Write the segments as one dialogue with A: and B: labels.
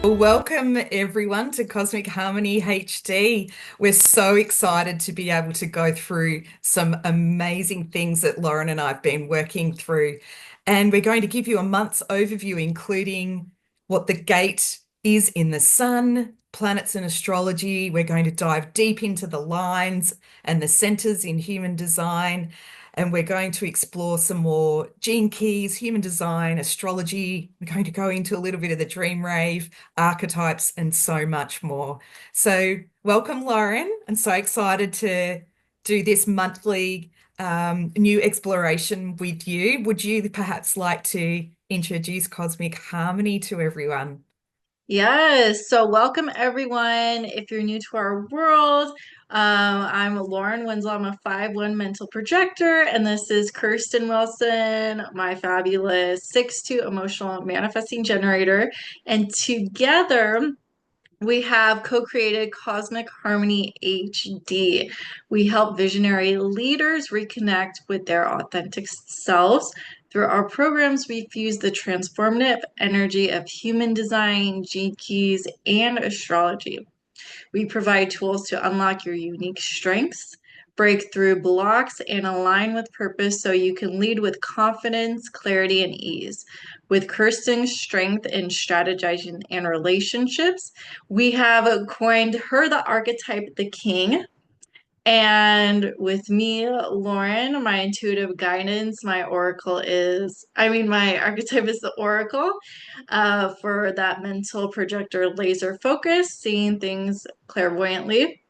A: Welcome everyone to Cosmic Harmony HD. We're so excited to be able to go through some amazing things that Lauren and I have been working through. And we're going to give you a month's overview, including what the gate is in the sun, planets and astrology. We're going to dive deep into the lines and the centers in human design. And we're going to explore some more gene keys, human design, astrology. We're going to go into a little bit of the dream rave, archetypes, and so much more. So, welcome, Lauren. I'm so excited to do this monthly new exploration with you. Would you perhaps like to introduce Cosmic Harmony to everyone?
B: Yes, so welcome everyone. If you're new to our world, I'm Lauren Wenzel. I'm a 5-1 mental projector, and this is Kirsten Wilson, my fabulous 6-2 emotional manifesting generator. And together, we have co-created Cosmic Harmony HD. We help visionary leaders reconnect with their authentic selves. Through our programs, we fuse the transformative energy of human design, gene keys, and astrology. We provide tools to unlock your unique strengths, break through blocks, and align with purpose so you can lead with confidence, clarity, and ease. With Kirsten's strength in strategizing and relationships, we have coined her the archetype the king. And with me, Lauren, my intuitive guidance, my archetype is the oracle for that mental projector laser focus, seeing things clairvoyantly.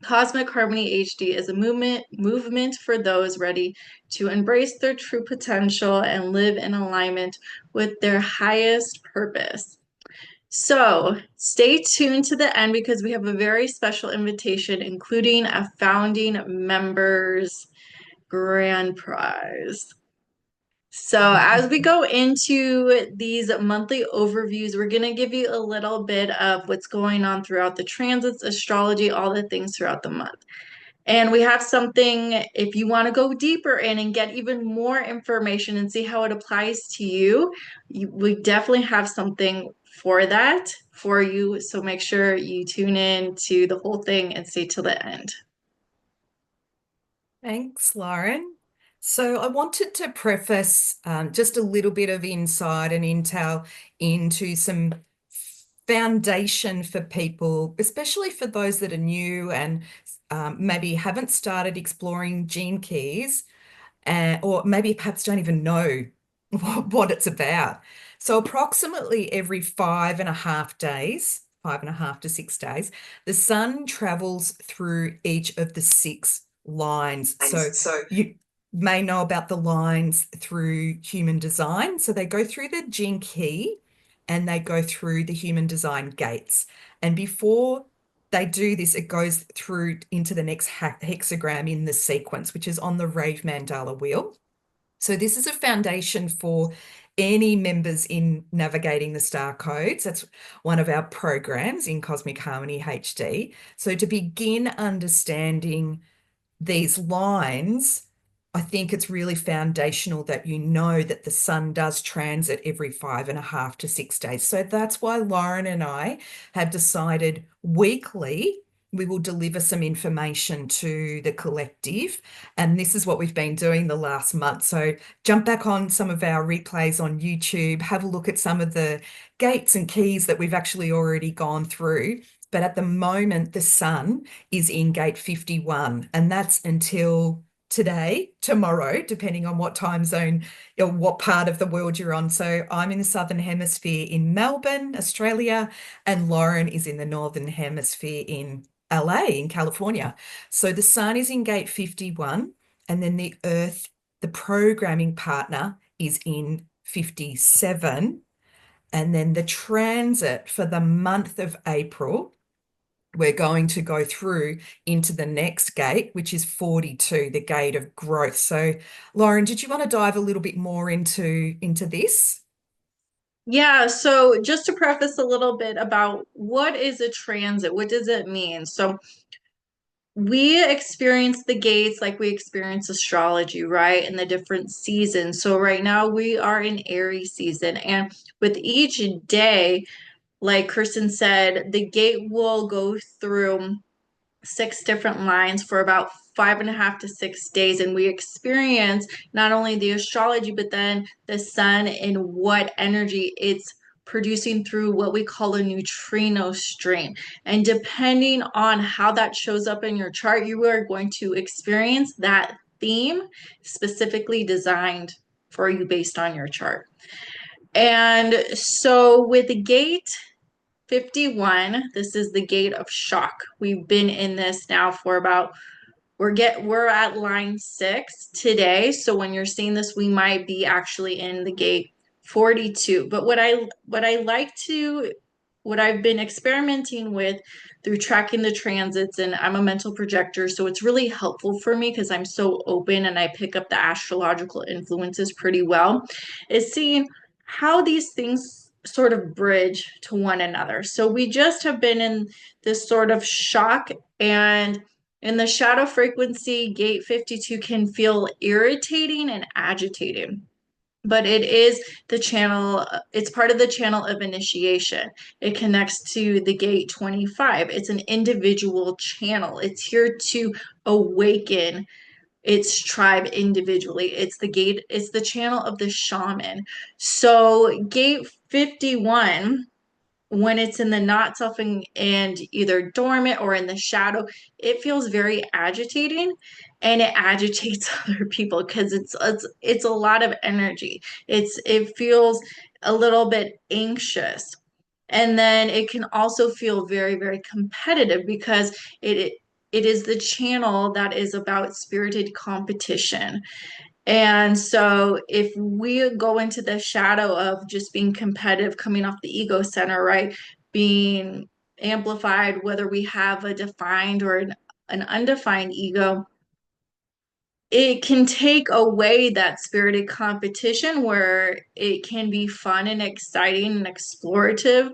B: Cosmic Harmony HD is a movement for those ready to embrace their true potential and live in alignment with their highest purpose. So stay tuned to the end because we have a very special invitation, including a founding members grand prize. So as we go into these monthly overviews, we're going to give you a little bit of what's going on throughout the transits, astrology, all the things throughout the month. And we have something, if you want to go deeper in and get even more information and see how it applies to you, we definitely have something for that for you. So make sure you tune in to the whole thing and stay till the end.
A: Thanks, Lauren. So I wanted to preface just a little bit of insight and intel into some foundation for people, especially for those that are new and maybe haven't started exploring gene keys, or maybe perhaps don't even know what it's about. So approximately every 5.5 days, 5.5 to 6 days, the sun travels through each of the six lines. So you may know about the lines through human design. So they go through the gene key and they go through the human design gates. And before they do this, it goes through into the next hexagram in the sequence, which is on the Rave Mandala wheel. So this is a foundation for any members in navigating the star codes. That's one of our programs in Cosmic Harmony HD. So to begin understanding these lines, I think it's really foundational that you know that the sun does transit every 5.5 to 6 days. So that's why Lauren and I have decided weekly we will deliver some information to the collective. And this is what we've been doing the last month. So jump back on some of our replays on YouTube, have a look at some of the gates and keys that we've actually already gone through. But at the moment, the sun is in gate 51, and that's until today, tomorrow, depending on what time zone or what part of the world you're on. So I'm in the Southern Hemisphere in Melbourne, Australia, and Lauren is in the Northern Hemisphere in LA, in California. So the sun is in gate 51, and then the Earth, the programming partner, is in 57. And then the transit for the month of April, we're going to go through into the next gate, which is 42, the gate of growth. So, Lauren, did you want to dive a little bit more into this?
B: Yeah, so just to preface a little bit about what is a transit, what does it mean? So we experience the gates like we experience astrology, right? And the different seasons. So right now we are in Aries season, and with each day, like Kirsten said, the gate will go through 6 different lines for about 5.5 to 6 days. And we experience not only the astrology, but then the sun and what energy it's producing through what we call a neutrino stream. And depending on how that shows up in your chart, you are going to experience that theme specifically designed for you based on your chart. And so with the gate 51, this is the gate of shock. We've been in this now for about we're at line 6 today. So when you're seeing this, we might be actually in the gate 42. But what I've been experimenting with through tracking the transits, and I'm a mental projector, so it's really helpful for me because I'm so open and I pick up the astrological influences pretty well, is seeing how these things sort of bridge to one another. So we just have been in this sort of shock, and in the shadow frequency, gate 52 can feel irritating and agitating, but it is the channel, it's part of the channel of initiation. It connects to the gate 25. It's an individual channel. It's here to awaken its tribe individually. It's the gate, it's the channel of the shaman. So gate 51, when it's in the not selfing and either dormant or in the shadow, it feels very agitating, and it agitates other people because it's a lot of energy. It feels a little bit anxious. And then it can also feel very, very competitive because it is the channel that is about spirited competition. And so if we go into the shadow of just being competitive, coming off the ego center, right? Being amplified, whether we have a defined or an undefined ego, it can take away that spirited competition where it can be fun and exciting and explorative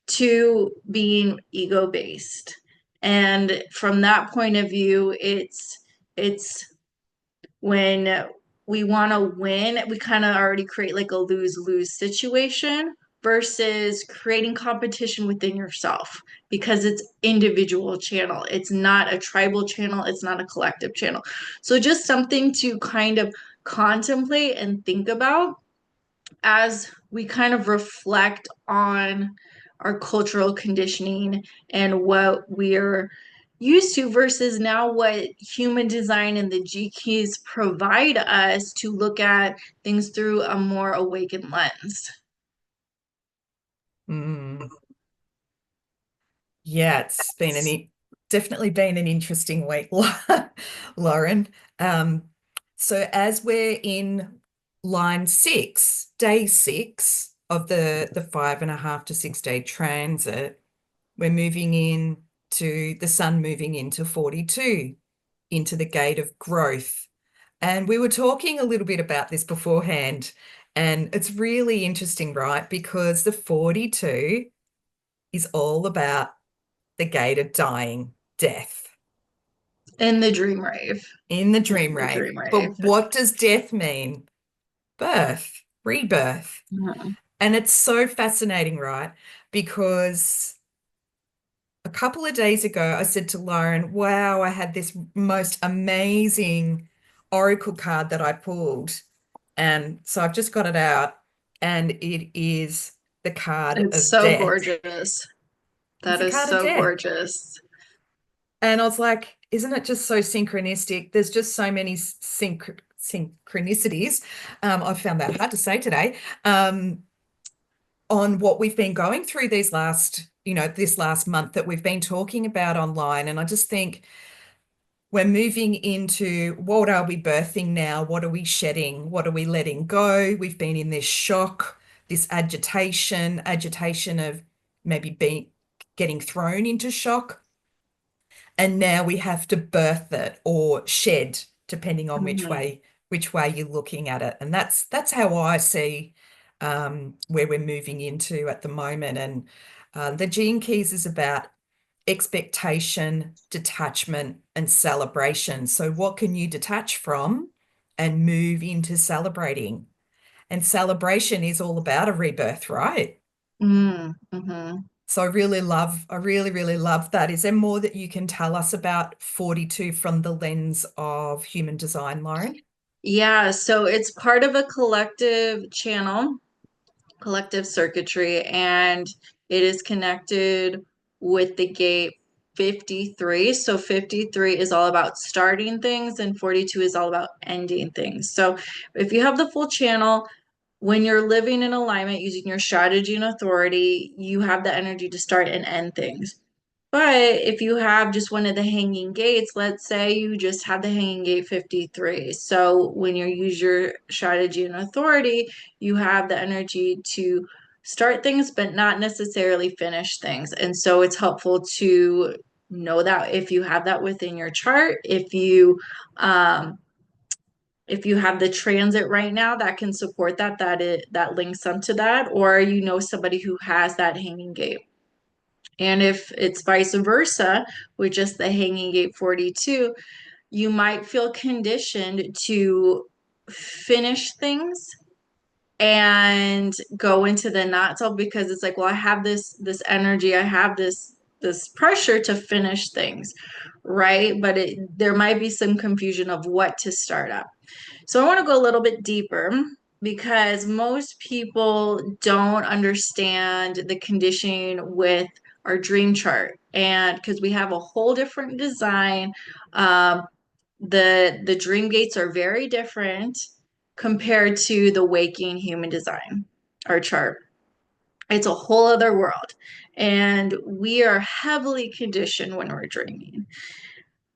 B: to being ego based. And from that point of view, it's when we want to win, we kind of already create like a lose-lose situation versus creating competition within yourself because it's individual channel. It's not a tribal channel, it's not a collective channel. So just something to kind of contemplate and think about as we kind of reflect on our cultural conditioning and what we're used to versus now what human design and the G keys provide us to look at things through a more awakened lens.
A: Mm. Yeah, definitely been an interesting week, Lauren. Um, so as we're in line 6, day 6 of the 5.5 to 6 day transit, we're moving in to the sun moving into 42, into the gate of growth. And we were talking a little bit about this beforehand, and it's really interesting, right? Because the 42 is all about the gate of dying, death,
B: In the dream rave.
A: in the
B: In
A: dream
B: the
A: rave.
B: dream rave.
A: But what does death mean? Birth, rebirth.
B: Mhm.
A: And it's so fascinating, right? Because a couple of days ago, I said to Lauren, wow, I had this most amazing oracle card that I pulled. And so I've just got it out, and it is the card
B: It's
A: of
B: so
A: death.
B: gorgeous.
A: It's
B: That
A: the
B: is
A: card of
B: so
A: death.
B: gorgeous.
A: And I was like, isn't it just so synchronistic? There's just so many synchronicities. I found that hard to say today. On what we've been going through this last month that we've been talking about online. And I just think we're moving into what are we birthing now? What are we shedding? What are we letting go? We've been in this shock, this agitation of maybe being getting thrown into shock. And now we have to birth it or shed, depending on
B: Mhm.
A: which way you're looking at it. And that's how I see where we're moving into at the moment. And the Gene Keys is about expectation, detachment, and celebration. So what can you detach from and move into celebrating? And celebration is all about a rebirth, right?
B: Mm-hmm.
A: So I really, really love that. Is there more that you can tell us about 42 from the lens of human design, Lauren?
B: Yeah, so it's part of a collective channel, collective circuitry, and it is connected with the gate 53. So 53 is all about starting things, and 42 is all about ending things. So if you have the full channel, when you're living in alignment using your strategy and authority, you have the energy to start and end things. But if you have just one of the hanging gates, let's say you just have the hanging gate 53. So when you use your strategy and authority, you have the energy to start things, but not necessarily finish things. And so it's helpful to know that if you have that within your chart, um, if you have the transit right now that can support that links onto that, or you know somebody who has that hanging gate. And if it's vice versa, with just the hanging gate 42, you might feel conditioned to finish things and go into the not self because it's like, well, I have this energy, I have this pressure to finish things, right? But there might be some confusion of what to start up. So I want to go a little bit deeper because most people don't understand the conditioning with our dream chart. And because we have a whole different design, um, the dream gates are very different compared to the waking human design, our chart. It's a whole other world. And we are heavily conditioned when we're dreaming.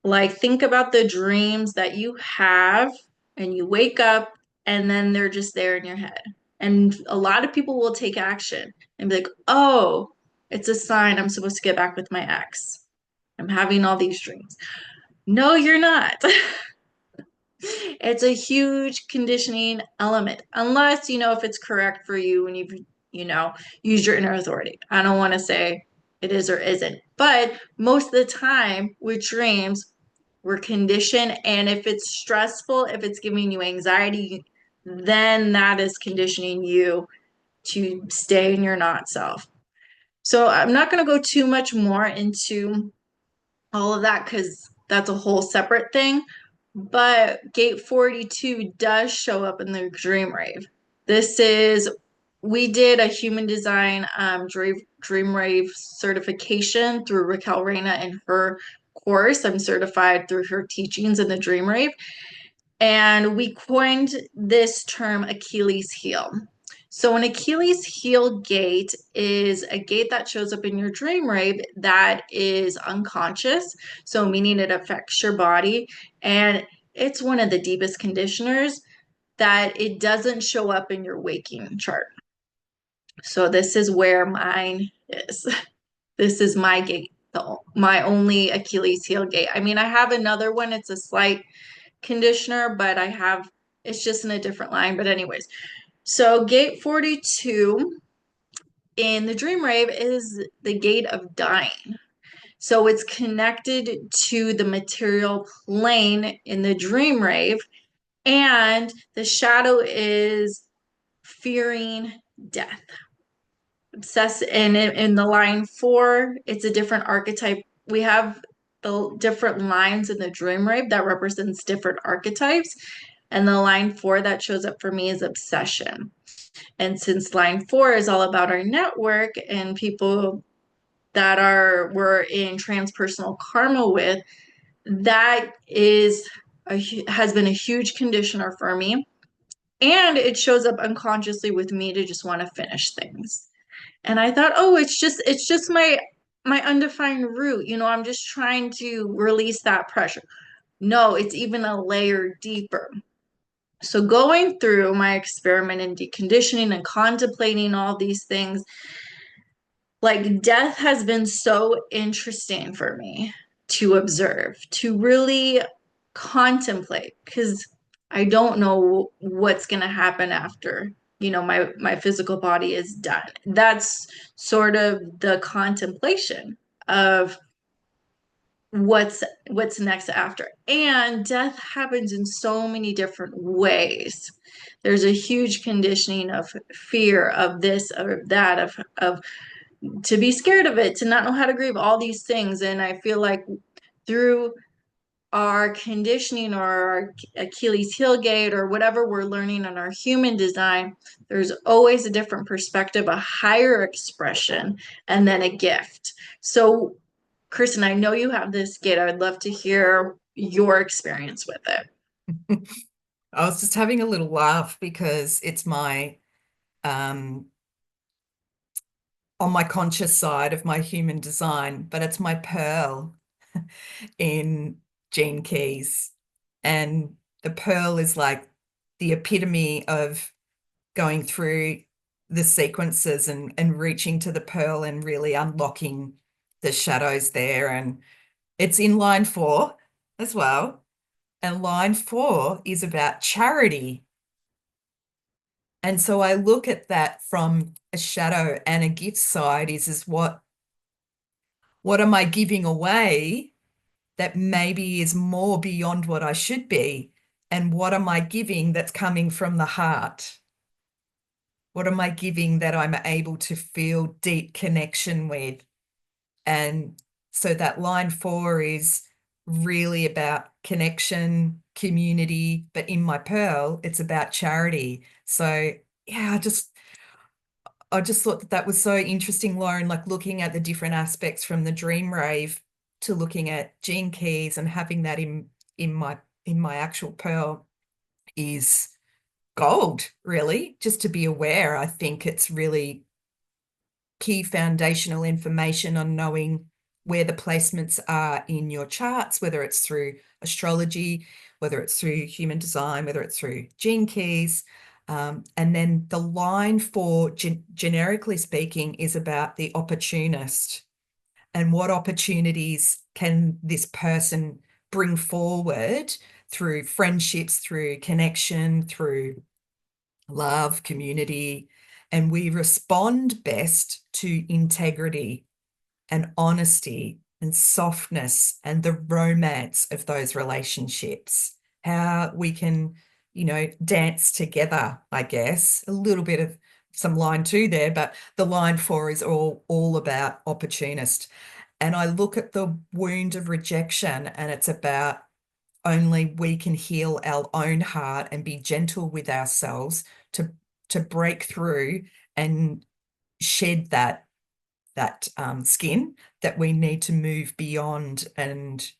B: Like, think about the dreams that you have and you wake up and then they're just there in your head. And a lot of people will take action and be like, oh, it's a sign I'm supposed to get back with my ex. I'm having all these dreams. No, you're not. It's a huge conditioning element, unless you know if it's correct for you when you've, you know, used your inner authority. I don't want to say it is or isn't, but most of the time with dreams, we're conditioned. And if it's stressful, if it's giving you anxiety, then that is conditioning you to stay in your not self. So I'm not going to go too much more into all of that because that's a whole separate thing. But gate 42 does show up in the dream rave. This is, we did a human design dream rave certification through Raquel Reina and her course. I'm certified through her teachings in the dream rave. And we coined this term Achilles heel. So, an Achilles heel gate is a gate that shows up in your dream rave that is unconscious. So, meaning it affects your body. And it's one of the deepest conditioners that it doesn't show up in your waking chart. So, this is where mine is. This is my gate, my only Achilles heel gate. I mean, I have another one, it's a slight conditioner, but it's just in a different line. But, anyways, so gate 42 in the dream rave is the gate of dying. So it's connected to the material plane in the dream rave, and the shadow is fearing death. Obsessed, and in the line 4, it's a different archetype. We have the different lines in the dream rave that represents different archetypes, and the line 4 that shows up for me is obsession. And since line 4 is all about our network and people that we're in transpersonal karma with, that has been a huge conditioner for me. And it shows up unconsciously with me to just want to finish things. And I thought, oh, it's just my undefined root. You know, I'm just trying to release that pressure. No, it's even a layer deeper. So going through my experiment in deconditioning and contemplating all these things, like death has been so interesting for me to observe, to really contemplate, because I don't know what's going to happen after, you know, my physical body is done. That's sort of the contemplation of what's next after. And death happens in so many different ways. There's a huge conditioning of fear of this, of that, of to be scared of it, to not know how to grieve, all these things. And I feel like through our conditioning or our Achilles heel gate or whatever we're learning in our human design, there's always a different perspective, a higher expression, and then a gift. So, Kristen, I know you have this gate. I'd love to hear your experience with it.
A: I was just having a little laugh because it's my on my conscious side of my human design, but it's my pearl in Gene Keys. And the pearl is like the epitome of going through the sequences and reaching to the pearl and really unlocking the shadows there. And it's in line 4 as well. And line 4 is about charity. And so I look at that from a shadow and a gift side is what am I giving away that maybe is more beyond what I should be? And what am I giving that's coming from the heart? What am I giving that I'm able to feel deep connection with? And so that line 4 is really about connection, community, but in my pearl, it's about charity. So yeah, I just thought that that was so interesting, Lauren, like looking at the different aspects from the dream rave to looking at Gene Keys and having that in my actual pearl is gold, really, just to be aware. I think it's really key foundational information on knowing where the placements are in your charts, whether it's through astrology, whether it's through human design, whether it's through Gene Keys. And then the line 4, generically speaking, is about the opportunist and what opportunities can this person bring forward through friendships, through connection, through love, community. And we respond best to integrity and honesty and softness and the romance of those relationships, how we can, dance together, I guess. A little bit of some line 2 there, but the line 4 is all about opportunist. And I look at the wound of rejection, and it's about only we can heal our own heart and be gentle with ourselves to break through and shed that skin that we need to move beyond and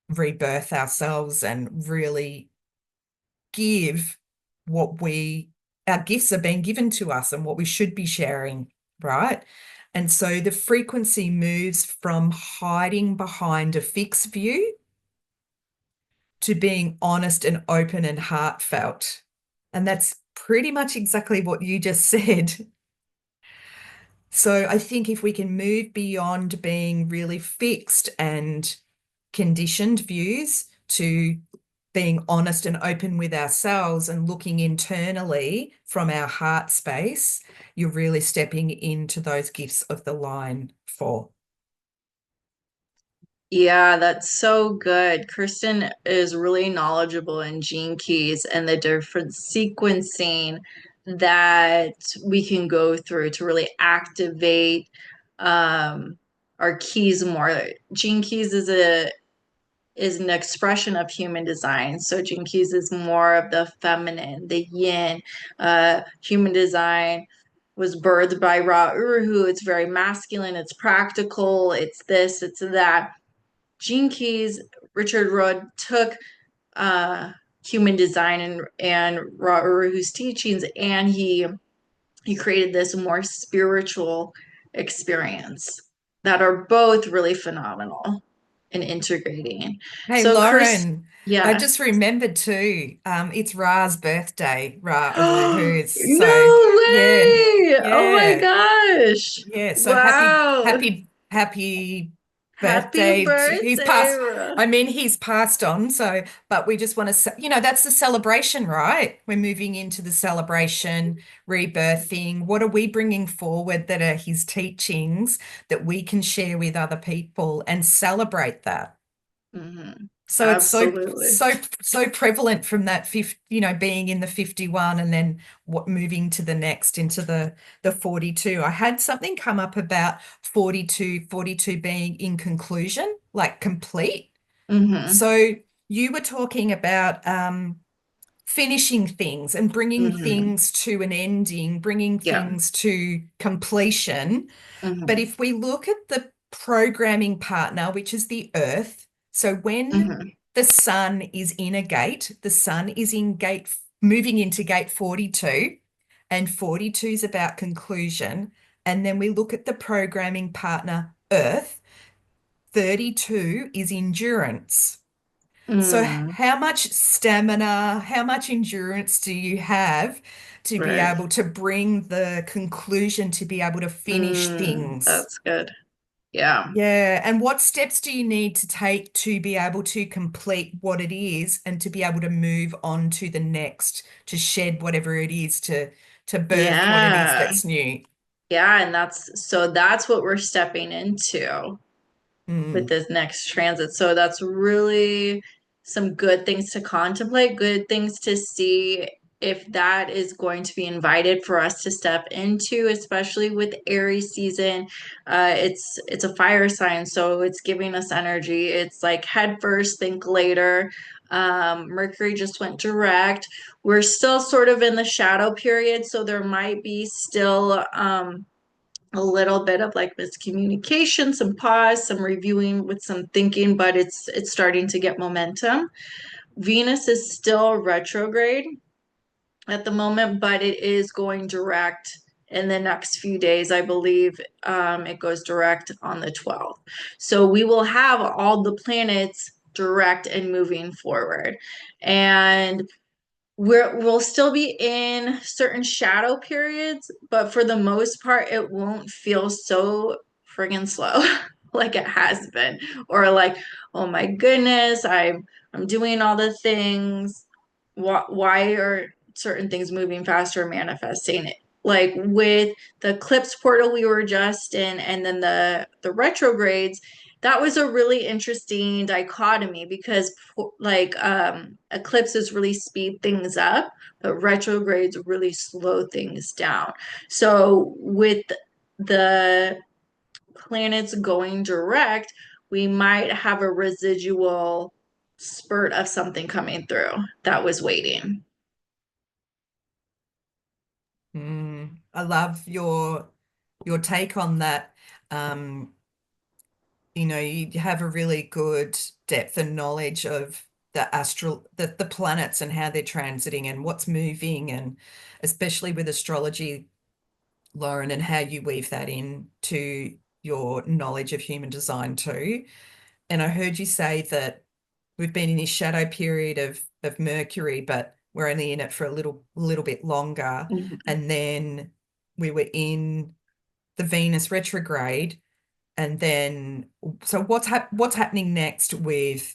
A: rebirth ourselves and really give what our gifts are being given to us and what we should be sharing, right? And so the frequency moves from hiding behind a fixed view to being honest and open and heartfelt. And that's pretty much exactly what you just said. So I think if we can move beyond being really fixed and conditioned views to being honest and open with ourselves and looking internally from our heart space, you're really stepping into those gifts of the line 4.
B: Yeah, that's so good. Kristen is really knowledgeable in gene keys and the different sequencing that we can go through to really activate our keys more. Gene keys is an expression of human design. So gene keys is more of the feminine, the yin. Human design was birthed by Ra Uru. It's very masculine. It's practical. It's this. It's that. Gene Keys, Richard Rudd took human design and Ra Uru's teachings, and he created this more spiritual experience that are both really phenomenal in integrating.
A: Hey,
B: So, Chris,
A: Lauren, I
B: yeah.
A: just remembered too, it's Ra's birthday, Ra Uru, who
B: No
A: is so, yeah,
B: way! Oh my
A: yeah.
B: gosh!
A: Yeah, so
B: Wow!
A: happy
B: Happy
A: birthday to he's
B: birthday,
A: passed.
B: Ra.
A: I mean, he's passed on, so but we just want to, that's the celebration, right? We're moving into the celebration, rebirthing. What are we bringing forward that are his teachings that we can share with other people and celebrate that?
B: Mhm.
A: So it's
B: Absolutely.
A: so prevalent from that being in the 51 and then what moving to the next into the 42. I had something come up about 42 being in conclusion, like complete.
B: Hmm.
A: So you were talking about finishing things and bringing
B: Hmm.
A: things to an ending, bringing
B: Yeah.
A: things to completion. But
B: Hmm.
A: if we look at the programming partner, which is the Earth, so when
B: Hmm.
A: the sun is in a gate, the sun is in gate, moving into gate 42, and 42 is about conclusion. And then we look at the programming partner, Earth, 32 is endurance. So,
B: Mm,
A: how much stamina, how much endurance do you have to be
B: right.
A: able to bring the conclusion, to be able to finish things?
B: That's good. Yeah.
A: Yeah. And what steps do you need to take to be able to complete what it is and to be able to move on to the next, to shed whatever it is, to birth what it is
B: Yeah.
A: that's new?
B: Yeah. And that's what we're stepping into with
A: Mm.
B: this next transit. So that's really some good things to contemplate, good things to see if that is going to be invited for us to step into, especially with Aries season. It's a fire sign, so it's giving us energy. It's like head first, think later. Mercury just went direct. We're still sort of in the shadow period, so there might be still a little bit of like miscommunication, some pause, some reviewing with some thinking, but it's starting to get momentum. Venus is still retrograde at the moment, but it is going direct in the next few days. I believe it goes direct on the 12th. So we will have all the planets direct and moving forward. And we'll still be in certain shadow periods, but for the most part, it won't feel so friggin' slow like it has been, or like, oh my goodness, I'm doing all the things. Why are certain things moving faster, manifesting it? Like with the eclipse portal we were just in, and then the retrogrades, that was a really interesting dichotomy because like eclipses really speed things up, but retrogrades really slow things down. So with the planets going direct, we might have a residual spurt of something coming through that was waiting.
A: I love your take on that. Um, you have a really good depth and knowledge of the planets and how they're transiting and what's moving, and especially with astrology, Lauren, and how you weave that into your knowledge of human design too. And I heard you say that we've been in this shadow period of Mercury, but we're only in it for a little bit longer.
B: Mhm.
A: And then we were in the Venus retrograde. And then, so what's happening next with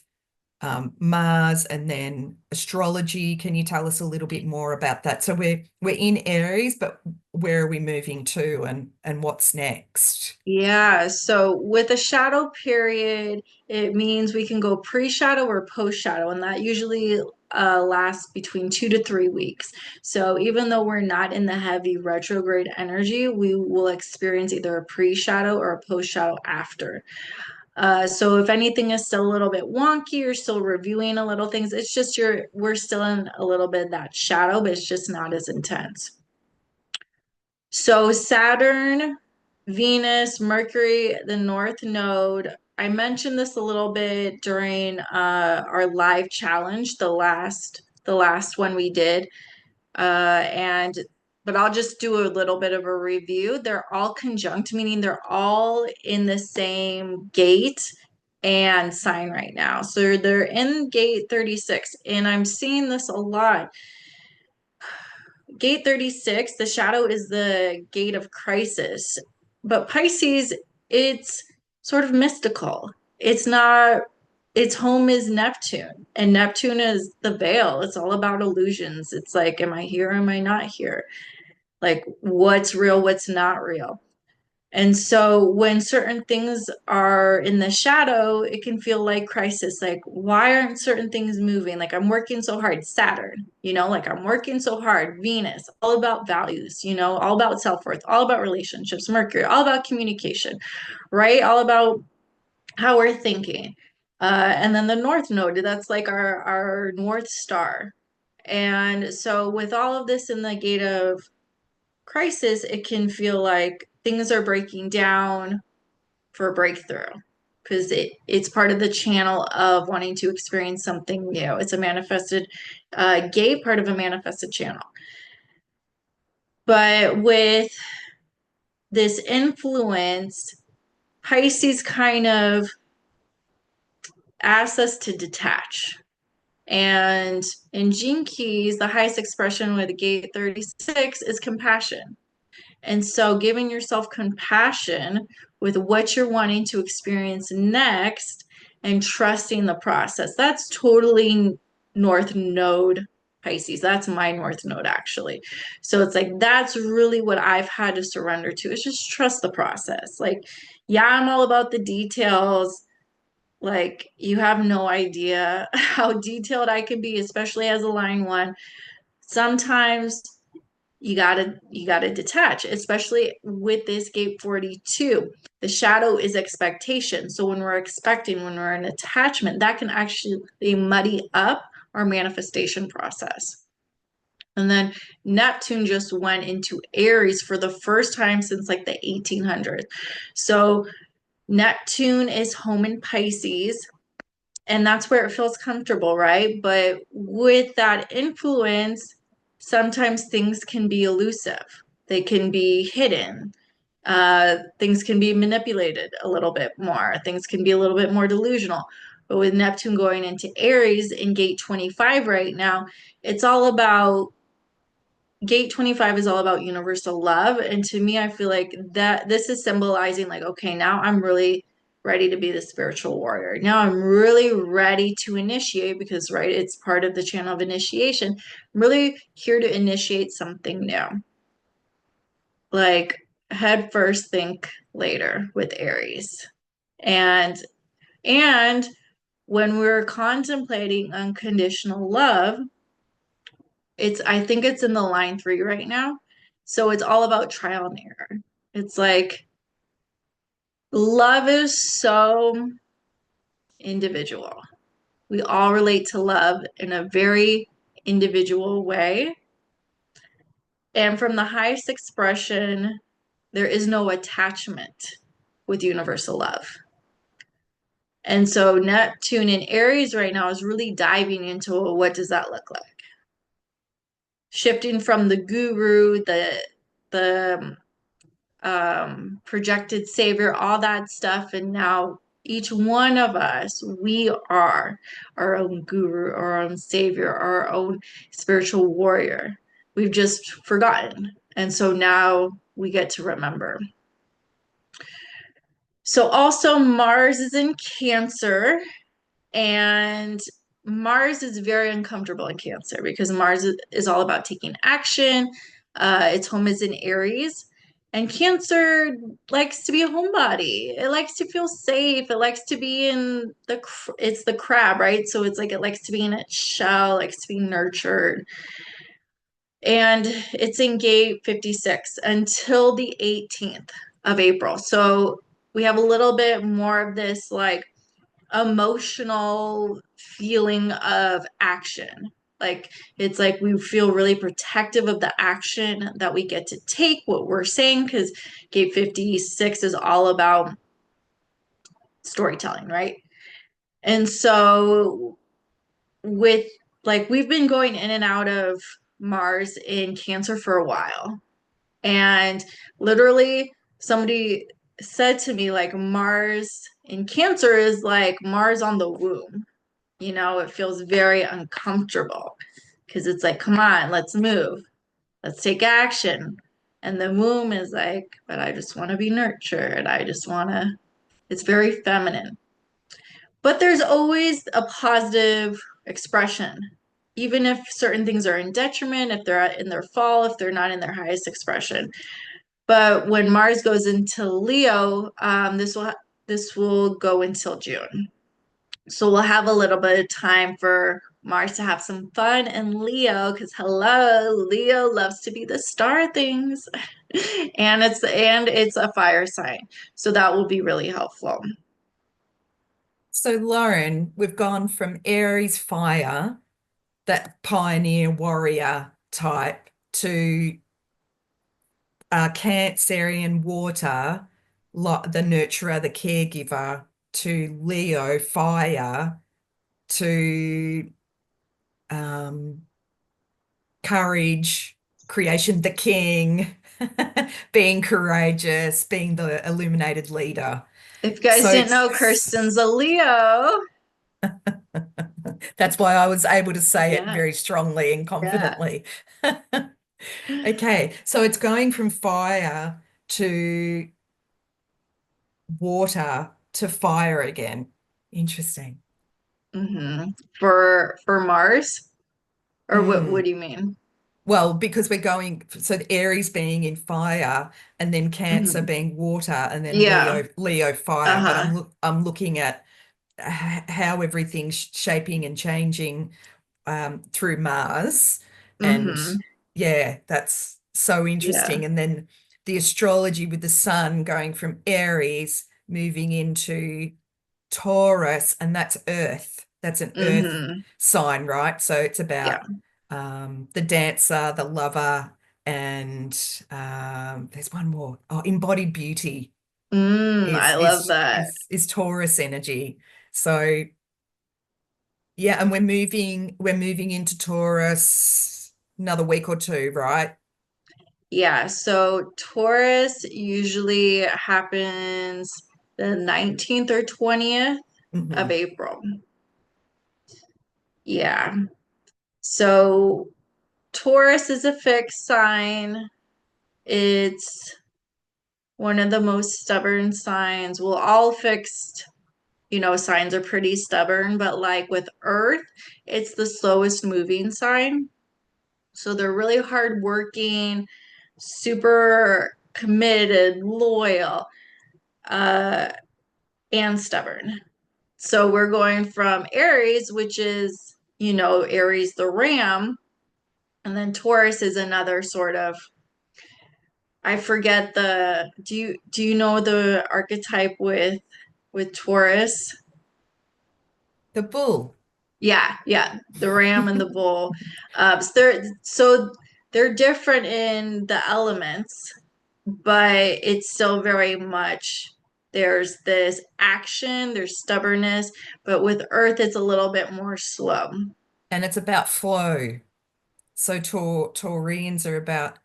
A: Mars and then astrology? Can you tell us a little bit more about that? So we're in Aries, but where are we moving to, and what's next?
B: Yeah, so with a shadow period, it means we can go pre-shadow or post-shadow, and that usually lasts between 2 to 3 weeks. So even though we're not in the heavy retrograde energy, we will experience either a pre-shadow or a post-shadow after. So if anything is still a little bit wonky, you're still reviewing a little things, it's just we're still in a little bit that shadow, but it's just not as intense. So Saturn, Venus, Mercury, the North Node. I mentioned this a little bit during our live challenge, the last one we did, and but I'll just do a little bit of a review. They're all conjunct, meaning they're all in the same gate and sign right now. So they're in gate 36, and I'm seeing this a lot. Gate 36, the shadow is the gate of crisis. But Pisces, it's sort of mystical. It's not, its home is Neptune, and Neptune is the veil. It's all about illusions. It's like, am I here? Am I not here? Like, what's real? What's not real? And so when certain things are in the shadow, it can feel like crisis. Like, why aren't certain things moving? Like, I'm working so hard. Saturn, like I'm working so hard. Venus, all about values, all about self-worth, all about relationships. Mercury, all about communication, right? All about how we're thinking. And then the North Node, that's like our North Star. And so with all of this in the gate of crisis, it can feel like things are breaking down for a breakthrough because it's part of the channel of wanting to experience something new. It's a manifested gate, part of a manifested channel. But with this influence, Pisces kind of asks us to detach. And in Gene Keys, the highest expression with gate 36 is compassion. And so giving yourself compassion with what you're wanting to experience next and trusting the process. That's totally North Node Pisces. That's my North Node, actually. So it's like, that's really what I've had to surrender to. It's just trust the process. Like, yeah, I'm all about the details. Like, you have no idea how detailed I can be, especially as a line one. Sometimes you gotta detach, especially with this gate 42. The shadow is expectation. So when we're expecting, when we're in attachment, that can actually muddy up our manifestation process. And then Neptune just went into Aries for the first time since like the 1800s. So Neptune is home in Pisces, and that's where it feels comfortable, right? But with that influence, sometimes things can be elusive, they can be hidden. Things can be manipulated a little bit more, things can be a little bit more delusional. But with Neptune going into Aries in gate 25 right now, it's all about gate 25 is all about universal love. And to me, I feel like that this is symbolizing, like, okay, now I'm really ready to be the spiritual warrior. Now I'm really ready to initiate because, right, it's part of the channel of initiation. I'm really here to initiate something new. Like, head first, think later with Aries. And and when we're contemplating unconditional love, I think it's in the line 3 right now. So it's all about trial and error. It's like love is so individual. We all relate to love in a very individual way. And from the highest expression, there is no attachment with universal love. And so Neptune in Aries right now is really diving into, well, what does that look like? Shifting from the guru, the projected savior, all that stuff. And now each one of us, we are our own guru, our own savior, our own spiritual warrior. We've just forgotten. And so now we get to remember. So also Mars is in Cancer, and Mars is very uncomfortable in Cancer because Mars is all about taking action. Its home is in Aries. And Cancer likes to be a homebody. It likes to feel safe. It likes to be in it's the crab, right? So it's like it likes to be in its shell, likes to be nurtured. And it's in gate 56 until the 18th of April. So we have a little bit more of this like emotional feeling of action. Like it's like we feel really protective of the action that we get to take, what we're saying, because gate 56 is all about storytelling, right? And so with we've been going in and out of Mars in Cancer for a while. And literally somebody said to me, like, Mars in Cancer is like Mars on the womb. It feels very uncomfortable because it's like, come on, let's move. Let's take action. And the womb is like, but I just want to be nurtured. It's very feminine. But there's always a positive expression, even if certain things are in detriment, if they're in their fall, if they're not in their highest expression. But when Mars goes into Leo, this will go until June. So we'll have a little bit of time for Mars to have some fun in Leo, because hello, Leo loves to be the star of things. And it's a fire sign. So that will be really helpful.
A: So, Lauren, we've gone from Aries fire, that pioneer warrior type, to Cancerian water, the nurturer, the caregiver, to Leo fire, to um, courage, creation, the king, being courageous, being the illuminated leader.
B: If you guys
A: So
B: didn't know, Kirsten's a Leo.
A: that's why I was able to say it
B: Yeah,
A: very strongly and
B: yeah.
A: confidently. Okay, so it's going from fire to water to fire again. Interesting.
B: For Mars, or what
A: Mm.
B: do you mean?
A: Well, because we're going, so the Aries being in fire, and then Cancer
B: Hmm.
A: being water, and then
B: Yeah.
A: Leo fire. But
B: Uh-huh.
A: I'm looking at how everything's shaping and changing through Mars, and
B: Hmm.
A: yeah, that's so
B: Yeah.
A: interesting. And then the astrology with the sun going from Aries moving into Taurus, and that's Earth. That's an Earth
B: Hmm.
A: sign, right? So it's
B: Yeah.
A: about the dancer, the lover, and there's one more. Oh, embodied beauty
B: I love that.
A: is Taurus energy. So yeah, and we're moving into Taurus another week or two, right?
B: Yeah. So Taurus usually happens the 19th or 20th of
A: Hmm.
B: April. Yeah. So Taurus is a fixed sign. It's one of the most stubborn signs. Well, all fixed, signs are pretty stubborn, but like with Earth, it's the slowest moving sign. So they're really hardworking, super committed, loyal, uh, and stubborn. So we're going from Aries, which is, Aries the ram, and then Taurus is another sort of, I forget do you know the archetype with Taurus?
A: The bull.
B: Yeah, yeah, the ram and the bull. So they're different in the elements, but it's still very much there's this action, there's stubbornness, but with Earth it's a little bit more slow.
A: And it's about flow. So Taurians are about,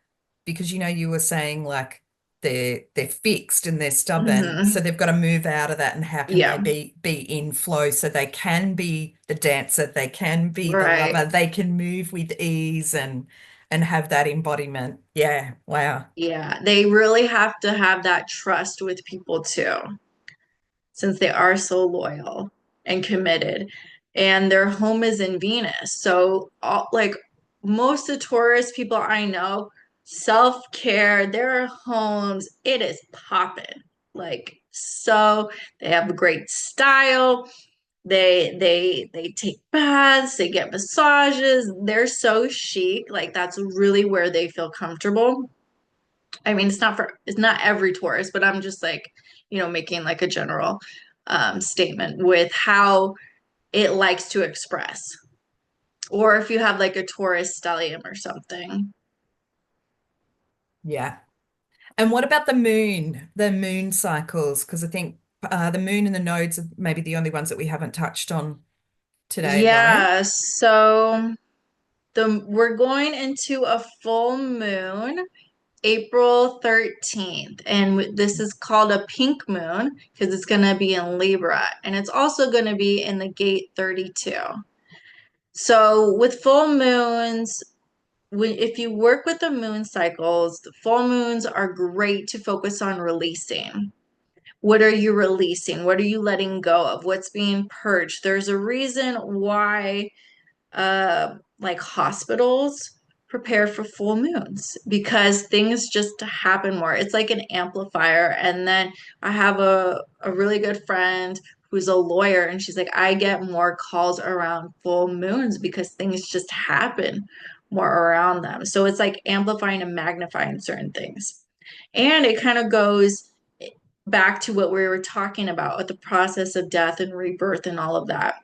A: because you were saying like they're fixed and they're stubborn, so
B: Hmm.
A: they've got to move out of that. And how can they
B: Yeah,
A: be in flow so they can be the dancer, they can be the
B: right.
A: lover, they can move with ease and have that embodiment. Yeah, wow.
B: Yeah, they really have to have that trust with people too, since they are so loyal and committed. And their home is in Venus. So, like most of the tourist people I know, self-care, their homes, it is popping. Like, so they have a great style. They take baths, they get massages. They're so chic. Like that's really where they feel comfortable. I mean, it's not every tourist, but I'm just like, making like a general statement with how it likes to express. Or if you have like a Taurus stellium or something.
A: Yeah. And what about the moon cycles? Because I think the moon and the nodes are maybe the only ones that we haven't touched on today, Lauren.
B: Yeah, so we're going into a full moon April 13th, and this is called a pink moon because it's going to be in Libra, and it's also going to be in the gate 32. So with full moons, if you work with the moon cycles, the full moons are great to focus on releasing. What are you releasing? What are you letting go of? What's being purged? There's a reason why like hospitals prepare for full moons because things just happen more. It's like an amplifier. And then I have a really good friend who's a lawyer, and she's like, I get more calls around full moons because things just happen more around them. So it's like amplifying and magnifying certain things. And it kind of goes back to what we were talking about with the process of death and rebirth and all of that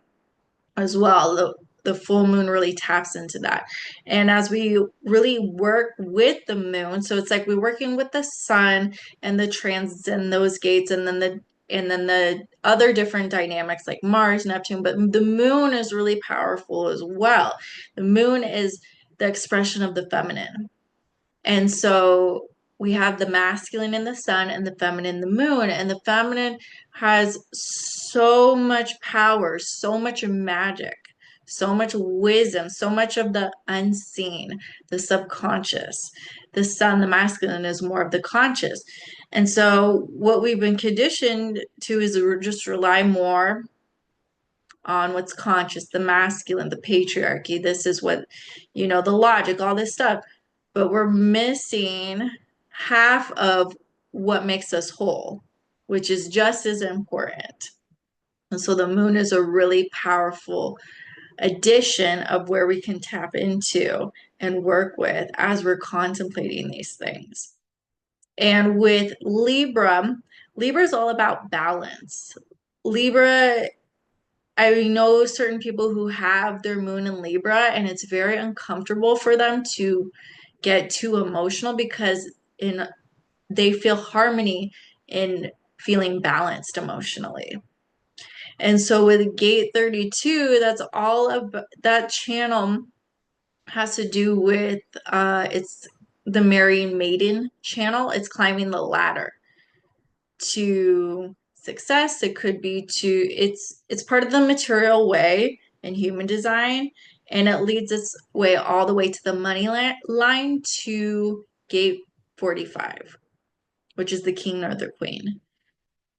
B: as well. The full moon really taps into that. And as we really work with the moon, so it's like we're working with the sun and the transits and those gates, and then the other different dynamics like Mars, Neptune, but the moon is really powerful as well. The moon is the expression of the feminine. And so we have the masculine in the sun and the feminine in the moon. And the feminine has so much power, so much magic, so much wisdom, so much of the unseen, the subconscious. The sun, the masculine, is more of the conscious. And so what we've been conditioned to is just rely more on what's conscious, the masculine, the patriarchy. This is what, the logic, all this stuff. But we're missing half of what makes us whole, which is just as important. And so the moon is a really powerful addition of where we can tap into and work with as we're contemplating these things. And with Libra, Libra is all about balance. Libra, I know certain people who have their moon in Libra, and it's very uncomfortable for them to get too emotional because in they feel harmony in feeling balanced emotionally. And so with gate 32, that's all of that channel has to do with it's the marrying maiden channel. It's climbing the ladder to success. It could be to it's part of the material way in human design, and it leads its way all the way to the money line to gate 45, which is the king or the queen.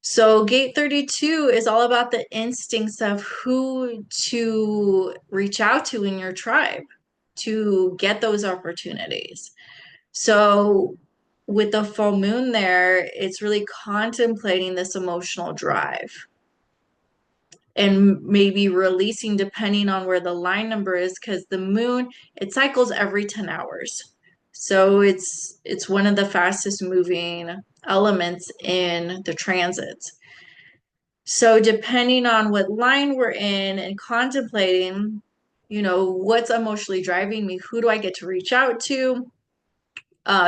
B: So gate 32 is all about the instincts of who to reach out to in your tribe to get those opportunities. So with the full moon there, it's really contemplating this emotional drive and maybe releasing depending on where the line number is, because the moon, it cycles every 10 hours. So it's one of the fastest moving elements in the transits. So depending on what line we're in and contemplating, what's emotionally driving me, who do I get to reach out to,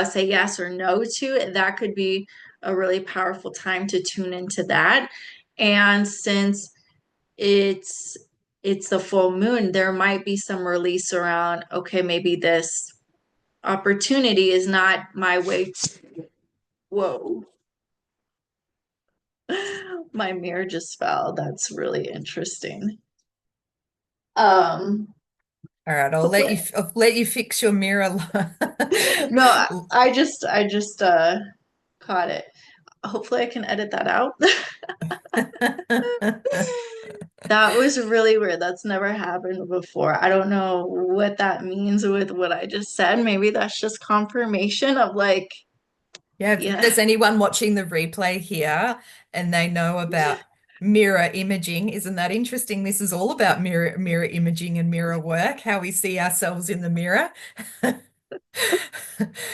B: say yes or no to, that could be a really powerful time to tune into that. And since it's it's the full moon, there might be some release around, okay, maybe this opportunity is not my way to, whoa, my mirror just fell. That's really interesting. Um,
A: All right,
B: hopefully,
A: I'll let you fix your mirror.
B: no, I just caught it. Hopefully I can edit that out. That was really weird. That's never happened before. I don't know what that means with what I just said. Maybe that's just confirmation of like,
A: Yeah, if
B: yeah.
A: there's anyone watching the replay here and they know about mirror imaging, isn't that interesting? This is all about mirror imaging and mirror work, how we see ourselves in the mirror.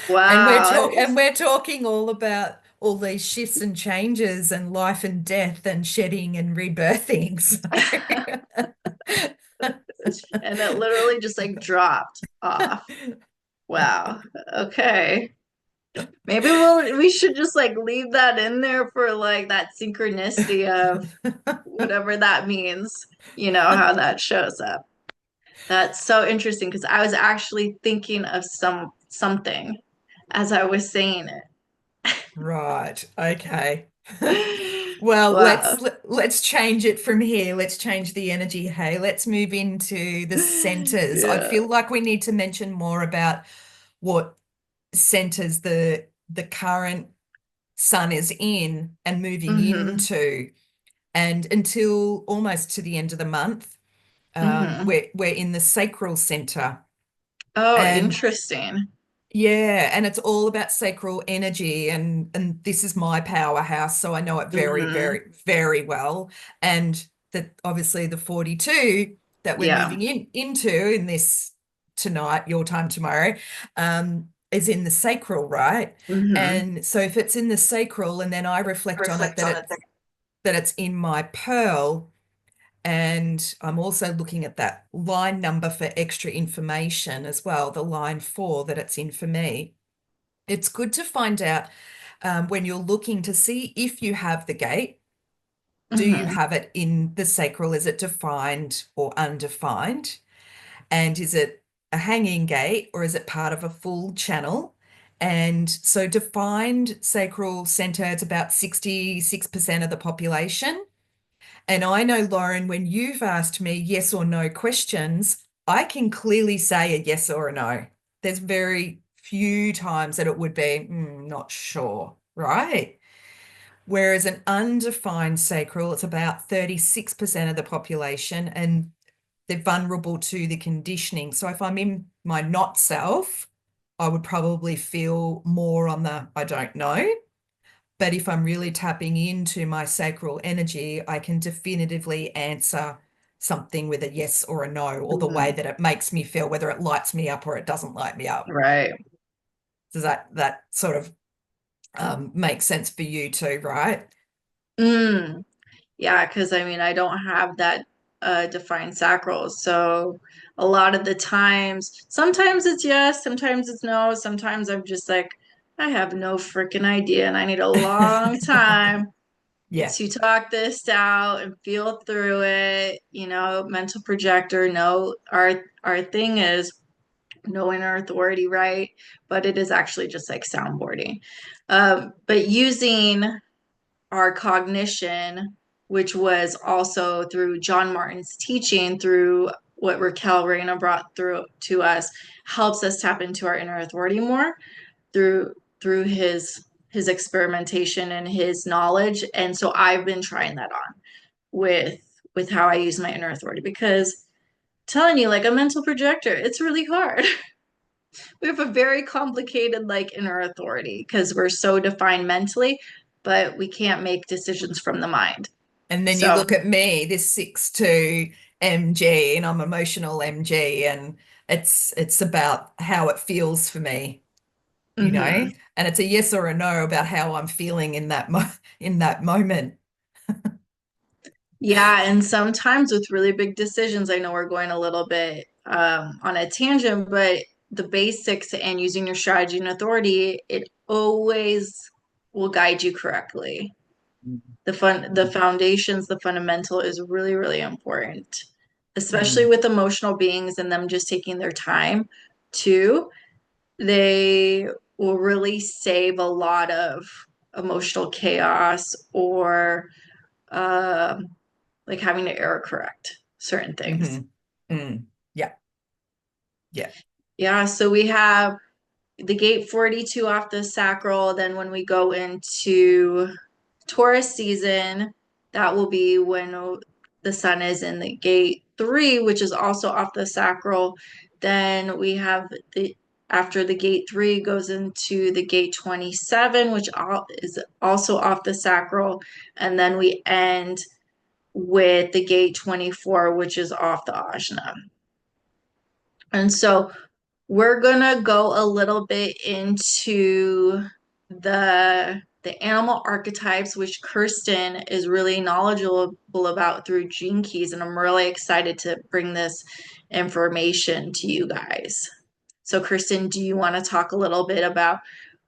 B: Wow.
A: And we're talking all about all these shifts and changes and life and death and shedding and rebirthing.
B: And it literally just like dropped off. Wow. Okay. Maybe we should just like leave that in there for like that synchronicity of whatever that means, how that shows up. That's so interesting because I was actually thinking of something as I was saying
A: Right. Okay.
B: it.
A: Well,
B: Wow.
A: let's change it from here. Let's change the energy. Hey, let's move into the centers. I
B: Yeah.
A: feel like we need to mention more about what centers the current sun is in and moving
B: Mm-hmm.
A: into. And until almost to the end of the month,
B: Mm-hmm.
A: we're in the sacral center.
B: Oh,
A: And
B: interesting.
A: yeah, and it's all about sacral energy, and this is my powerhouse, so I know it very,
B: Hmm.
A: very, very well. And that obviously the 42 that we're
B: Yeah.
A: moving into in this tonight, your time tomorrow, is in the sacral, right?
B: Hmm.
A: And so if it's in the sacral and then I reflect on it
B: Reflect on it.
A: that it's in my pearl, and I'm also looking at that line number for extra information as well, the line 4 that it's in for me. It's good to find out when you're looking to see if you have the gate. Do you
B: Hmm.
A: have it in the sacral? Is it defined or undefined? And is it a hanging gate or is it part of a full channel? And so defined sacral center, it's about 66% of the population. And I know, Lauren, when you've asked me yes or no questions, I can clearly say a yes or a no. There's very few times that it would be not sure, right? Whereas an undefined sacral, it's about 36% of the population and they're vulnerable to the conditioning. So if I'm in my not self, I would probably feel more on the I don't know. But if I'm really tapping into my sacral energy, I can definitively answer something with a yes or a no, or the way
B: Hmm.
A: that it makes me feel, whether it lights me up or it doesn't light me up.
B: Right.
A: Does that sort of make sense for you too, right?
B: Mm. Yeah, because I mean, I don't have that defined sacral. So a lot of the times, sometimes it's yes, sometimes it's no, sometimes I'm just like, I have no freaking idea, and I need a long time
A: Yeah.
B: to talk this out and feel through it. Mental projector, no, our thing is no inner authority, right? But it is actually just like soundboarding. But using our cognition, which was also through John Martin's teaching, through what Raquel Reina brought through to us, helps us tap into our inner authority more through his experimentation and his knowledge. And so I've been trying that on with with how I use my inner authority because telling you like a mental projector, it's really hard. We have a very complicated like inner authority because we're so defined mentally, but we can't make decisions from the mind.
A: And then you
B: So,
A: look at me, this 6'2" MG, and I'm emotional MG, and it's about how it feels for me,
B: mhm.
A: and it's a yes or a no about how I'm feeling in in that moment.
B: Yeah, and sometimes with really big decisions, I know we're going a little bit on a tangent, but the basics and using your strategy and authority, it always will guide you correctly. The foundations, the fundamental is really, really important, especially
A: Mm,
B: with emotional beings and them just taking their time too. They will really save a lot of emotional chaos or like having to error correct certain things.
A: hmm Yeah, yeah.
B: Yeah, so we have the gate 42 off the sacral. Then when we go into Taurus season, that will be when the sun is in the gate 3, which is also off the sacral. Then we have the after the gate 3 goes into the gate 27, which is also off the sacral. And then we end with the gate 24, which is off the ajna. And so we're gonna go a little bit into the animal archetypes, which Kirsten is really knowledgeable about through Gene Keys, and I'm really excited to bring this information to you guys. So, Kirsten, do you want to talk a little bit about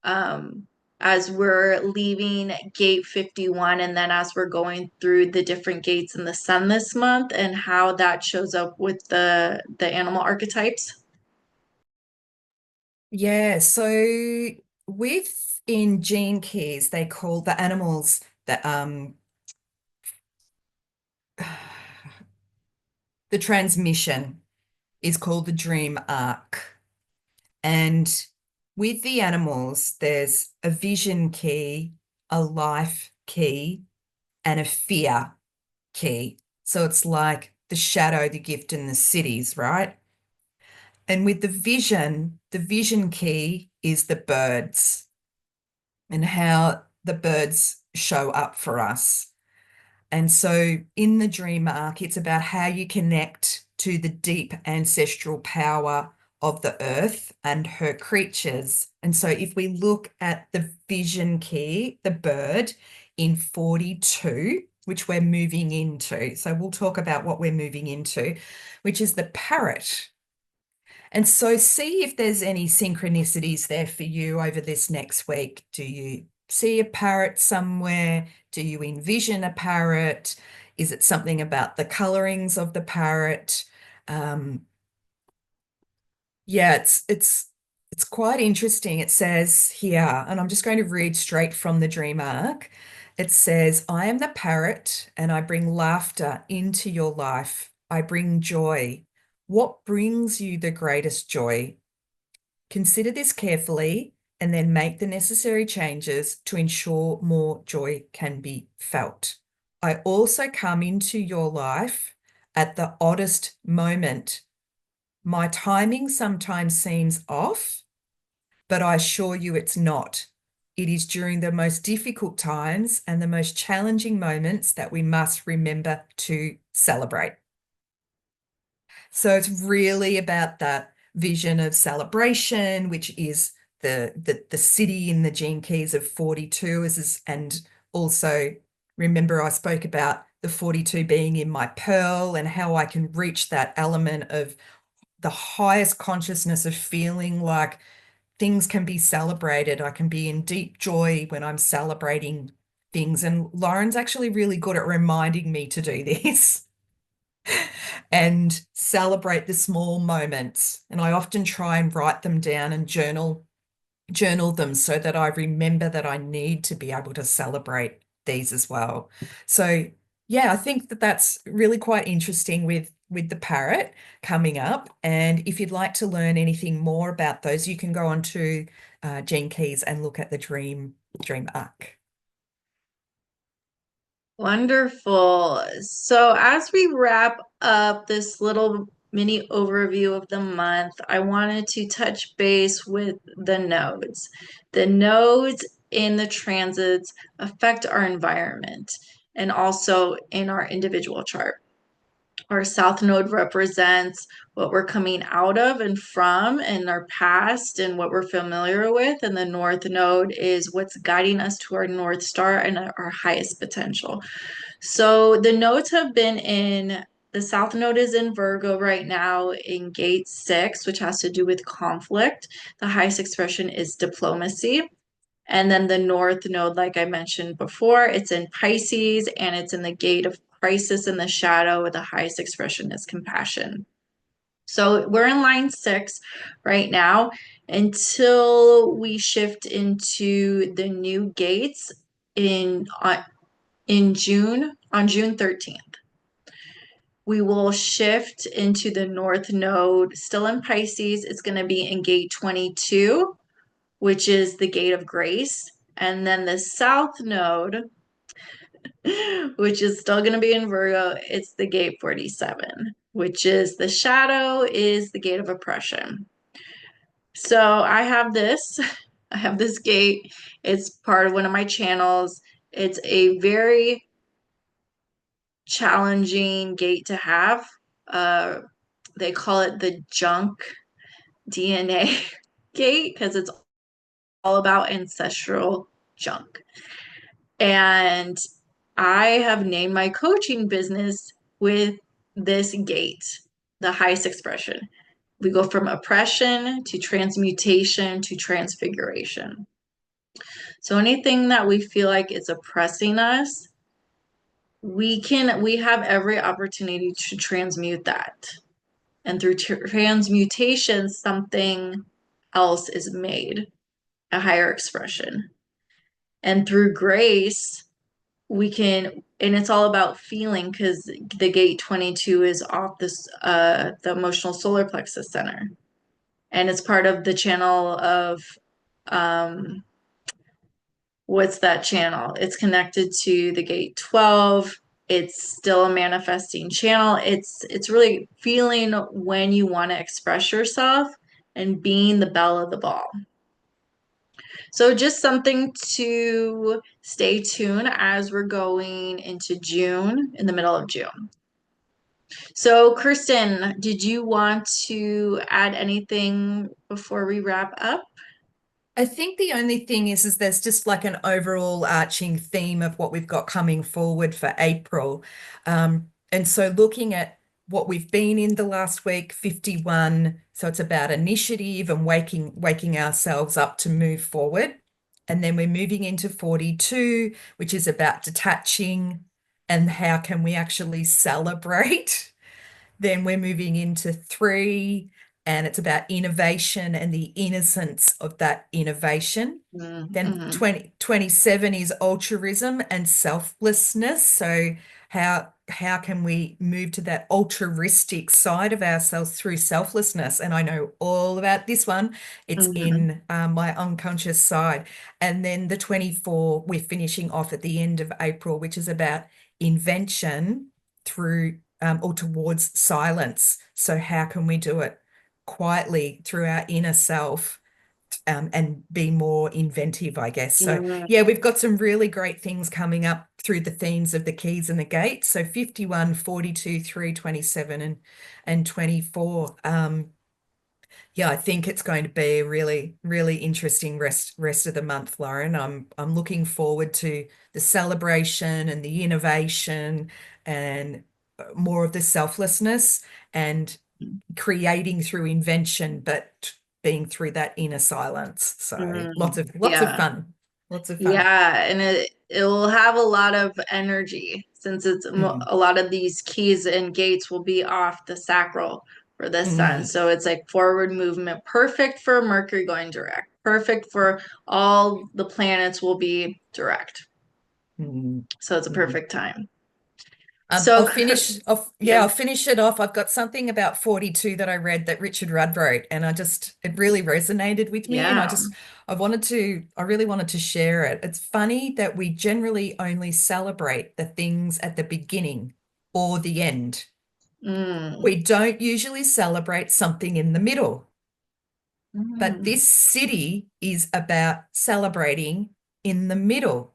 B: um, as we're leaving gate 51 and then as we're going through the different gates in the sun this month and how that shows up with the animal archetypes?
A: Yeah, so within Gene Keys, they call the animals that the transmission is called the dream arc. And with the animals, there's a vision key, a life key, and a fear key. So it's like the shadow, the gift, and the cities, right? And with the vision key is the birds and how the birds show up for us. And so in the dream arc, it's about how you connect to the deep ancestral power of the earth and her creatures. And so if we look at the vision key, the bird in 42, which we're moving into, so we'll talk about what we're moving into, which is the parrot. And so see if there's any synchronicities there for you over this next week. Do you see a parrot somewhere? Do you envision a parrot? Is it something about the colorings of the parrot? Um, yeah, it's quite interesting. It says here, and I'm just going to read straight from the dream arc. It says, I am the parrot and I bring laughter into your life. I bring joy. What brings you the greatest joy? Consider this carefully and then make the necessary changes to ensure more joy can be felt. I also come into your life at the oddest moment. My timing sometimes seems off, but I assure you it's not. It is during the most difficult times and the most challenging moments that we must remember to celebrate. So it's really about that vision of celebration, which is the Siddhi in the gene keys of 42 and also remember I spoke about the 42 being in my pearl and how I can reach that element of the highest consciousness of feeling like things can be celebrated. I can be in deep joy when I'm celebrating things. And Lauren's actually really good at reminding me to do this. And celebrate the small moments. And I often try and write them down and journal them so that I remember that I need to be able to celebrate these as well. So yeah, I think that that's really quite interesting with the parrot coming up. And if you'd like to learn anything more about those, you can go on to Gene Keys and look at the dream arc.
B: Wonderful. So, as we wrap up this little mini overview of the month, I wanted to touch base with the nodes. The nodes in the transits affect our environment and also in our individual chart. Our south node represents what we're coming out of and from in our past and what we're familiar with. And the north node is what's guiding us to our north star and our highest potential. So the nodes have been in the south node is in Virgo right now in gate 6, which has to do with conflict. The highest expression is diplomacy. And then the north node, like I mentioned before, it's in Pisces and it's in the gate of crisis in the shadow, where the highest expression is compassion. So we're in line 6 right now until we shift into the new gates in June, on June 13th. We will shift into the north node, still in Pisces. It's going to be in gate 22, which is the gate of grace. And then the south node, which is still going to be in Virgo, it's the gate 47, which is the shadow, is the gate of oppression. So I have this gate. It's part of one of my channels. It's a very challenging gate to have. They call it the junk DNA gate because it's all about ancestral junk. And I have named my coaching business with this gate, the highest expression. We go from oppression to transmutation to transfiguration. So anything that we feel like is oppressing us, we have every opportunity to transmute that. And through transmutation, something else is made, a higher expression. And through grace, we can, and it's all about feeling because the gate 22 is off this the emotional solar plexus center. And it's part of the channel of what's that channel? It's connected to the gate 12 It's still a manifesting channel. It's really feeling when you want to express yourself and being the belle of the ball. So just something to stay tuned as we're going into June, in the middle of June. So, Kirsten, did you want to add anything before we wrap up?
A: I think the only thing is there's just like an overall arching theme of what we've got coming forward for April. And so looking at what we've been in the last week, 51, so it's about initiative and waking ourselves up to move forward. And then we're moving into 42, which is about detaching and how can we actually celebrate. Then we're moving into 3, and it's about innovation and the innocence of that innovation. Then
B: Mm-hmm.
A: 27 is altruism and selflessness. So how can we move to that altruistic side of ourselves through selflessness? And I know all about this one. It's
B: Mm-hmm.
A: in my unconscious side. And then the 24, we're finishing off at the end of April, which is about invention through or towards silence. So how can we do it quietly through our inner self, and be more inventive, I guess. So
B: Mm-hmm.
A: yeah, we've got some really great things coming up through the themes of the keys and the gates. So 51, 42, 3, 27, and 24. Yeah, I think it's going to be a really, really interesting rest of the month, Lauren. I'm looking forward to the celebration and the innovation and more of the selflessness and creating through invention, but being through that inner silence. So lots of
B: Yeah.
A: fun. Lots of fun.
B: Yeah, and it will have a lot of energy since
A: Mm,
B: a lot of these keys and gates will be off the sacral for the sun.
A: mm,
B: So it's like forward movement, perfect for Mercury going direct, perfect for all the planets will be direct.
A: mm,
B: So it's a
A: mm.
B: perfect time.
A: I'll
B: So
A: finish off. Yeah,
B: yeah.
A: I'll finish it off. I've got something about 42 that I read that Richard Rudd wrote, and it really resonated with me. And
B: Yeah.
A: I really wanted to share it. It's funny that we generally only celebrate the things at the beginning or the end.
B: Mm.
A: We don't usually celebrate something in the middle. But
B: Mm.
A: this city is about celebrating in the middle.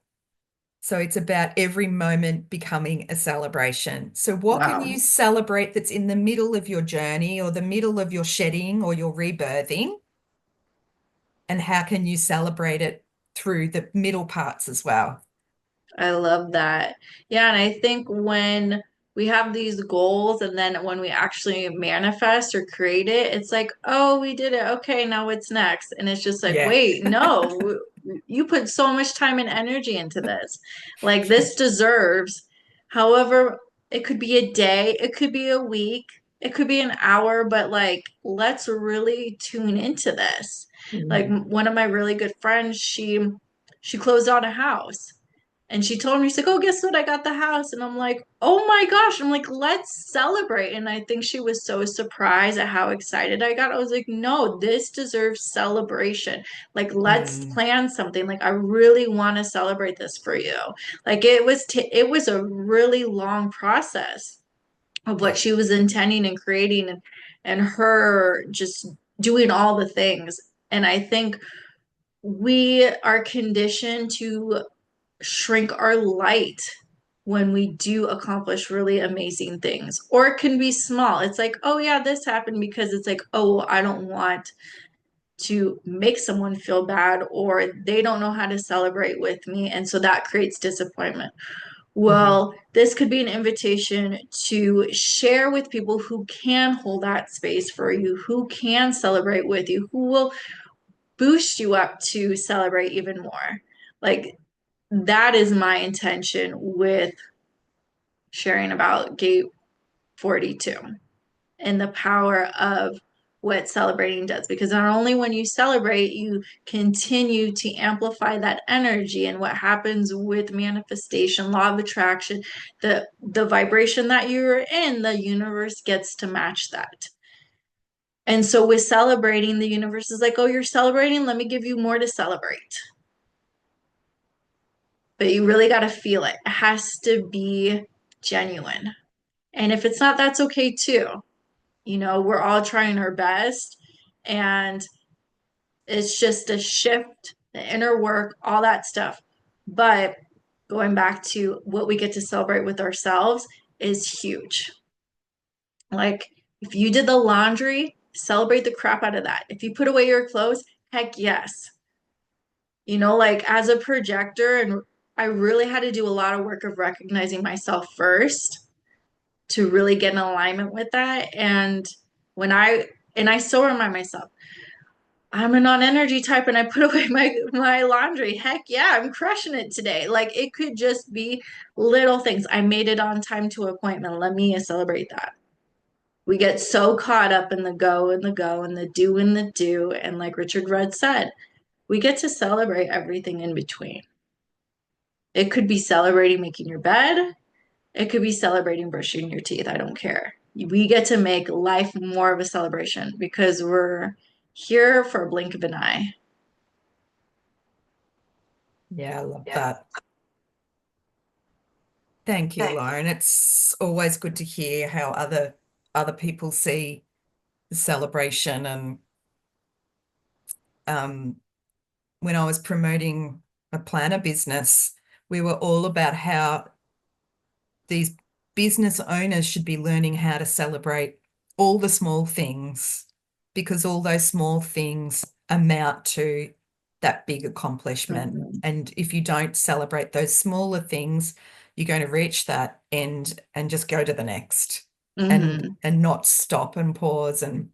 A: So it's about every moment becoming a celebration. So what can
B: Wow.
A: you celebrate that's in the middle of your journey or the middle of your shedding or your rebirthing? And how can you celebrate it through the middle parts as well?
B: I love that. Yeah, and I think when we have these goals and then when we actually manifest or create it, it's like, oh, we did it. Okay, now what's next? And it's just like,
A: Yeah.
B: wait, no, you put so much time and energy into this. Like, this deserves, however, it could be a day, it could be a week, it could be an hour, but like, let's really tune into this. Like,
A: Mm,
B: one of my really good friends, she closed on a house and she told me, she's like, oh, guess what? I got the house. And I'm like, oh my gosh. I'm like, let's celebrate. And I think she was so surprised at how excited I got. I was like, no, this deserves celebration. Like, let's
A: mm,
B: plan something. Like, I really want to celebrate this for you. Like, it was a really long process of what
A: yeah.
B: she was intending and creating and her just doing all the things. And I think we are conditioned to shrink our light when we do accomplish really amazing things. Or it can be small. It's like, oh yeah, this happened because it's like, oh, well, I don't want to make someone feel bad or they don't know how to celebrate with me. And so that creates disappointment.
A: Mhm,
B: Well, this could be an invitation to share with people who can hold that space for you, who can celebrate with you, who will boost you up to celebrate even more. Like that is my intention with sharing about Gate 42 and the power of what celebrating does. Because not only when you celebrate, you continue to amplify that energy and what happens with manifestation, law of attraction, the vibration that you're in, the universe gets to match that. And so with celebrating, the universe is like, oh, you're celebrating, let me give you more to celebrate. But you really got to feel it. It has to be genuine. And if it's not, that's okay too. We're all trying our best. And it's just a shift, the inner work, all that stuff. But going back to what we get to celebrate with ourselves is huge. Like, if you did the laundry, celebrate the crap out of that. If you put away your clothes, heck yes. Like as a projector, and I really had to do a lot of work of recognizing myself first to really get in alignment with that. And I so remind myself, I'm a non-energy type and I put away my laundry. Heck yeah, I'm crushing it today. Like it could just be little things. I made it on time to appointment. Let me celebrate that. We get so caught up in the go and the go and the do and the do. And like Richard Rudd said, we get to celebrate everything in between. It could be celebrating making your bed. It could be celebrating brushing your teeth. I don't care. We get to make life more of a celebration because we're here for a blink of an eye.
A: Yeah, I love that. Thank you, Lauren. It's always good to hear how other people see the celebration. And um, when I was promoting a planner business, we were all about how these business owners should be learning how to celebrate all the small things, because all those small things amount to that big accomplishment.
B: Mhm.
A: And if you don't celebrate those smaller things, you're going to reach that end and just go to the next, and
B: Mm-hmm.
A: not stop and pause and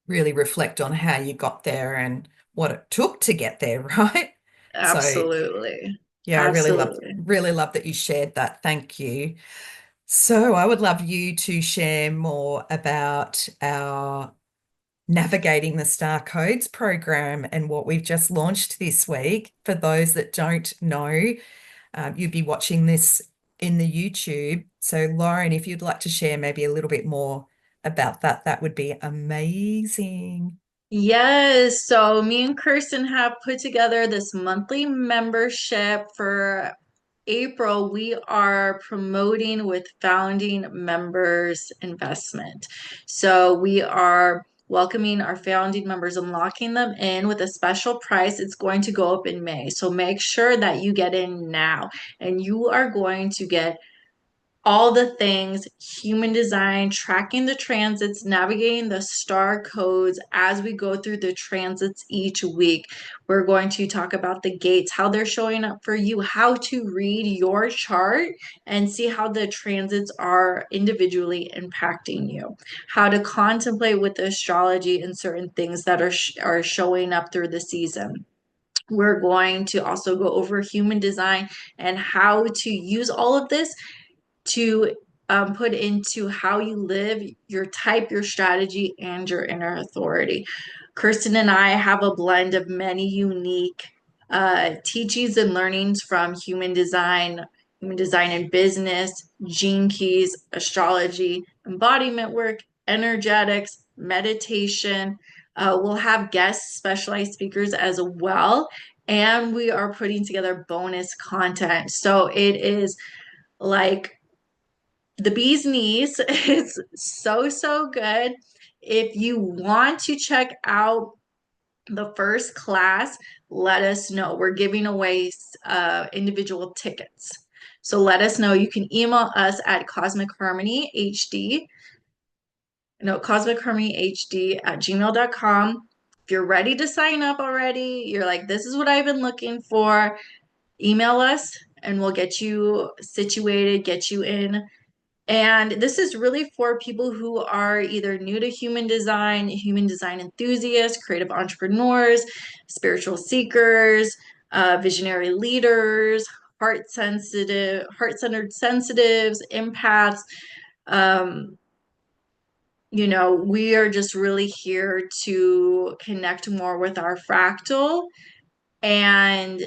A: really reflect on how you got there and what it took to get there, right? So
B: Absolutely.
A: yeah, I
B: Absolutely.
A: really love that you shared that. Thank you. So I would love you to share more about our Navigating the Star Codes program and what we've just launched this week. For those that don't know, you'd be watching this in the YouTube. So Lauren, if you'd like to share maybe a little bit more about that, that would be amazing.
B: Yes, so me and Kirsten have put together this monthly membership for April. We are promoting with founding members investment. So we are welcoming our founding members and locking them in with a special price. It's going to go up in May. So make sure that you get in now, and you are going to get all the things human design, tracking the transits, navigating the star codes as we go through the transits each week. We're going to talk about the gates, how they're showing up for you, how to read your chart and see how the transits are individually impacting you, how to contemplate with the astrology and certain things that are showing up through the season. We're going to also go over human design and how to use all of this to put into how you live, your type, your strategy, and your inner authority. Kirsten and I have a blend of many unique teachings and learnings from human design in business, gene keys, astrology, embodiment work, energetics, meditation. We'll have guest specialized speakers as well. And we are putting together bonus content. So it is like the bee's knees. It's so, so good. If you want to check out the first class, let us know. We're giving away individual tickets. So let us know. You can email us at Cosmic Harmony HD, no, Cosmic Harmony HD at gmail.com. If you're ready to sign up already, you're like, this is what I've been looking for, email us and we'll get you situated, get you in. And this is really for people who are either new to human design enthusiasts, creative entrepreneurs, spiritual seekers, visionary leaders, heart-centered sensitives, empaths. Um, we are just really here to connect more with our fractal and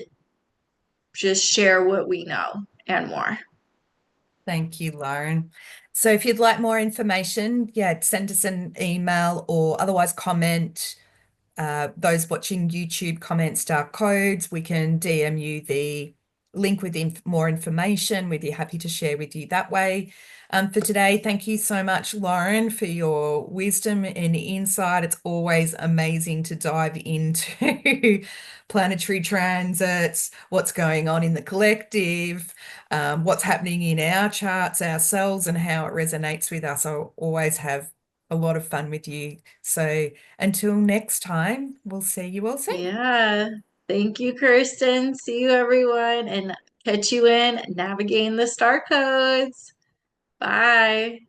B: just share what we know and more.
A: Thank you, Lauren. So if you'd like more information, yeah, send us an email or otherwise comment. Those watching YouTube, comment star codes. We can DM you the link with more information. We'd be happy to share with you that way. For today, thank you so much, Lauren, for your wisdom and insight. It's always amazing to dive into planetary transits, what's going on in the collective, what's happening in our charts ourselves, and how it resonates with us. I always have a lot of fun with you. So until next time, we'll see you all soon.
B: Yeah. Thank you, Kirsten. See you, everyone, and catch you in navigating the star codes. Bye.